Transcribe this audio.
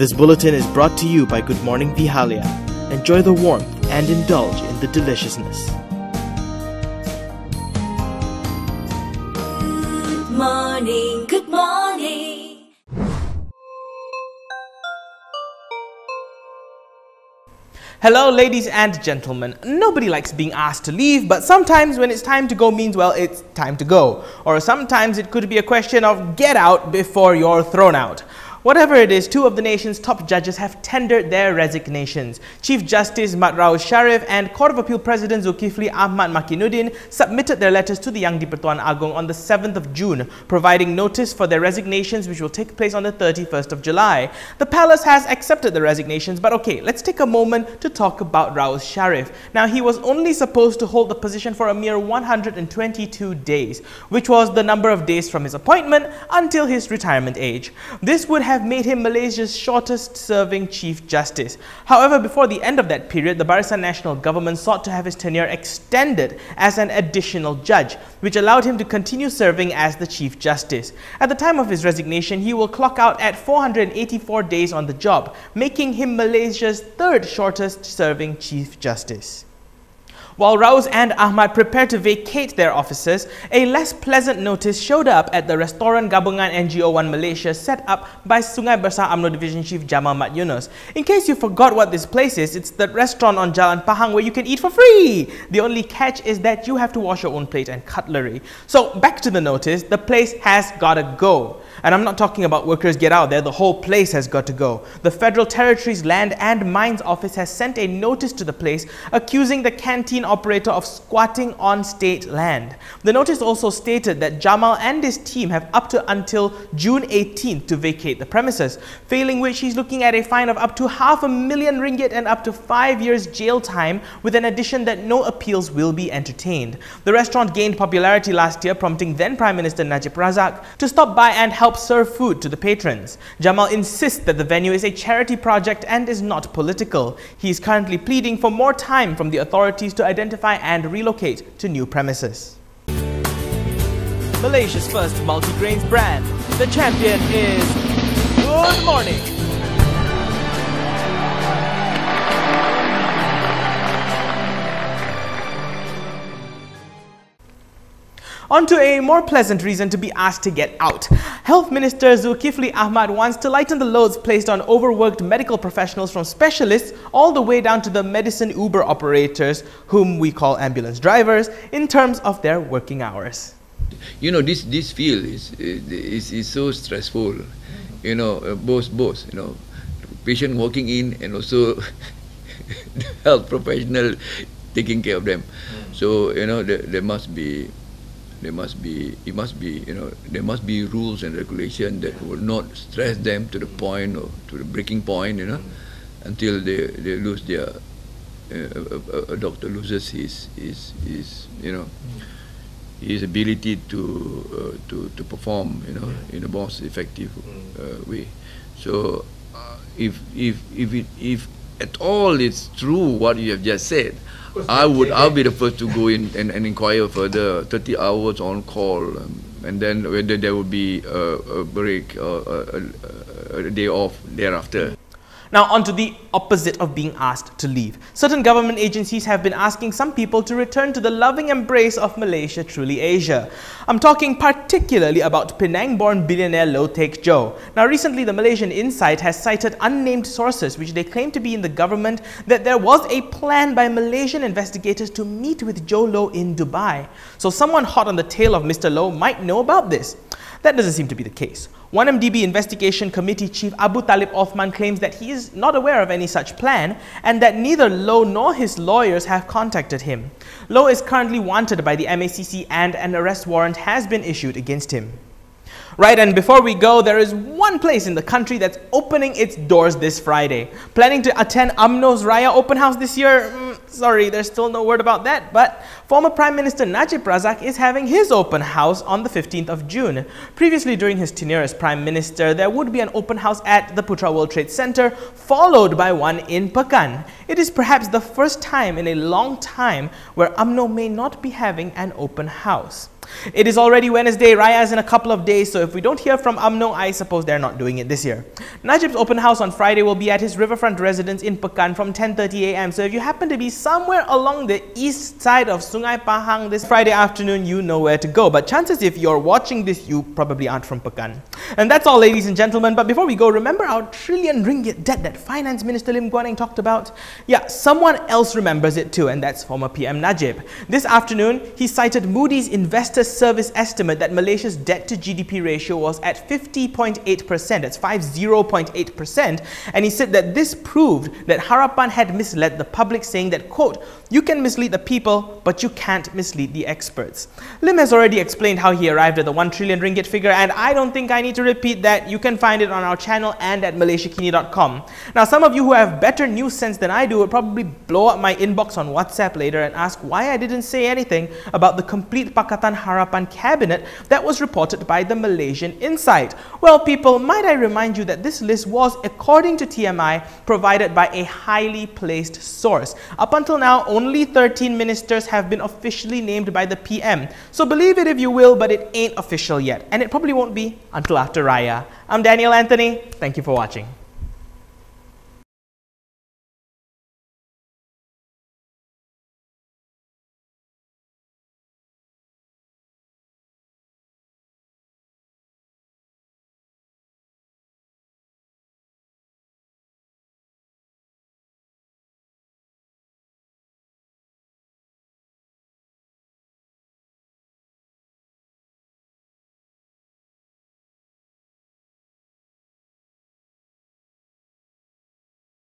This bulletin is brought to you by Good Morning Vihalia. Enjoy the warmth and indulge in the deliciousness. Good morning, good morning. Hello ladies and gentlemen, nobody likes being asked to leave, but sometimes when it's time to go means, well, it's time to go. Or sometimes it could be a question of get out before you're thrown out. Whatever it is, two of the nation's top judges have tendered their resignations. Chief Justice Mat Raus Sharif and Court of Appeal President Zulkifli Ahmad Makinuddin submitted their letters to the Yang di-Pertuan Agong on the 7th of June, providing notice for their resignations which will take place on the 31st of July. The palace has accepted the resignations, but okay, let's take a moment to talk about Raus Sharif. Now, he was only supposed to hold the position for a mere 122 days, which was the number of days from his appointment until his retirement age. This would have made him Malaysia's shortest serving Chief Justice. However, before the end of that period, the Barisan Nasional government sought to have his tenure extended as an additional judge, which allowed him to continue serving as the Chief Justice. At the time of his resignation, he will clock out at 484 days on the job, making him Malaysia's third shortest serving Chief Justice. While Raus and Ahmad prepared to vacate their offices, a less pleasant notice showed up at the Restoran Gabungan NGO 1 Malaysia set up by Sungai Besar UMNO Division Chief Jamal Mat Yunus. In case you forgot what this place is, it's the restaurant on Jalan Pahang where you can eat for free. The only catch is that you have to wash your own plate and cutlery. So back to the notice, the place has gotta go. And I'm not talking about workers get out there, the whole place has got to go. The Federal Territories Land and Mines Office has sent a notice to the place accusing the canteen operator of squatting on state land. The notice also stated that Jamal and his team have up to until June 18th to vacate the premises, failing which he's looking at a fine of up to $500,000 ringgit and up to 5 years jail time, with an addition that no appeals will be entertained. The restaurant gained popularity last year, prompting then Prime Minister Najib Razak to stop by and help serve food to the patrons. Jamal insists that the venue is a charity project and is not political. He is currently pleading for more time from the authorities to identify and relocate to new premises. Malaysia's first multi-grains brand. The champion is Good Morning. On to a more pleasant reason to be asked to get out. Health Minister Zulkifli Ahmad wants to lighten the loads placed on overworked medical professionals, from specialists all the way down to the medicine Uber operators, whom we call ambulance drivers, in terms of their working hours. You know, this field is so stressful. You know, both you know, patient walking in and also the health professional taking care of them. So you know, there must be rules and regulations that will not stress them to the point, or to the breaking point, you know, until they lose their a doctor loses his you know, his ability to perform, you know, in a most effective way. So if at all it's true what you have just said, I'll be the first to go in and inquire further. 30 hours on call, and then whether there will be a break or a day off thereafter. Now, on to the opposite of being asked to leave. Certain government agencies have been asking some people to return to the loving embrace of Malaysia, truly Asia. I'm talking particularly about Penang-born billionaire Low Teck Joe. Now, recently, the Malaysian Insight has cited unnamed sources which they claim to be in the government that there was a plan by Malaysian investigators to meet with Joe Low in Dubai. So someone hot on the tail of Mr. Low might know about this. That doesn't seem to be the case. 1MDB Investigation Committee Chief Abu Talib Othman claims that he is not aware of any such plan and that neither Low nor his lawyers have contacted him. Low is currently wanted by the MACC and an arrest warrant has been issued against him. Right, and before we go, there is one place in the country that's opening its doors this Friday. Planning to attend UMNO's Raya Open House this year? Sorry, there's still no word about that, but former Prime Minister Najib Razak is having his open house on the 15th of June. Previously, during his tenure as Prime Minister, there would be an open house at the Putra World Trade Center, followed by one in Pekan. It is perhaps the first time in a long time where UMNO may not be having an open house. It is already Wednesday, Raya is in a couple of days, so if we don't hear from UMNO, I suppose they're not doing it this year. Najib's open house on Friday will be at his riverfront residence in Pekan from 10:30 am, so if you happen to be somewhere along the east side of Sungai Pahang this Friday afternoon, you know where to go. But chances if you're watching this, you probably aren't from Pekan. And that's all, ladies and gentlemen, but before we go, remember our trillion ringgit debt that Finance Minister Lim Guan Eng talked about? Yeah, someone else remembers it too, and that's former PM Najib. This afternoon, he cited Moodys' Investor Service estimate that Malaysia's debt to GDP ratio was at 50.8%, that's 50.8%, and he said that this proved that Harapan had misled the public, saying that, quote, "You can mislead the people, but you can't mislead the experts." Lim has already explained how he arrived at the 1 trillion ringgit figure, and I don't think I need to repeat that. You can find it on our channel and at MalaysiaKini.com. Now, some of you who have better news sense than I do will probably blow up my inbox on WhatsApp later and ask why I didn't say anything about the complete Pakatan Harapan Cabinet that was reported by the Malaysian Insight. Well, people, might I remind you that this list was, according to TMI, provided by a highly placed source. Up until now, only 13 ministers have been officially named by the PM. So believe it if you will, but it ain't official yet. And it probably won't be until after Raya. I'm Daniel Anthony. Thank you for watching.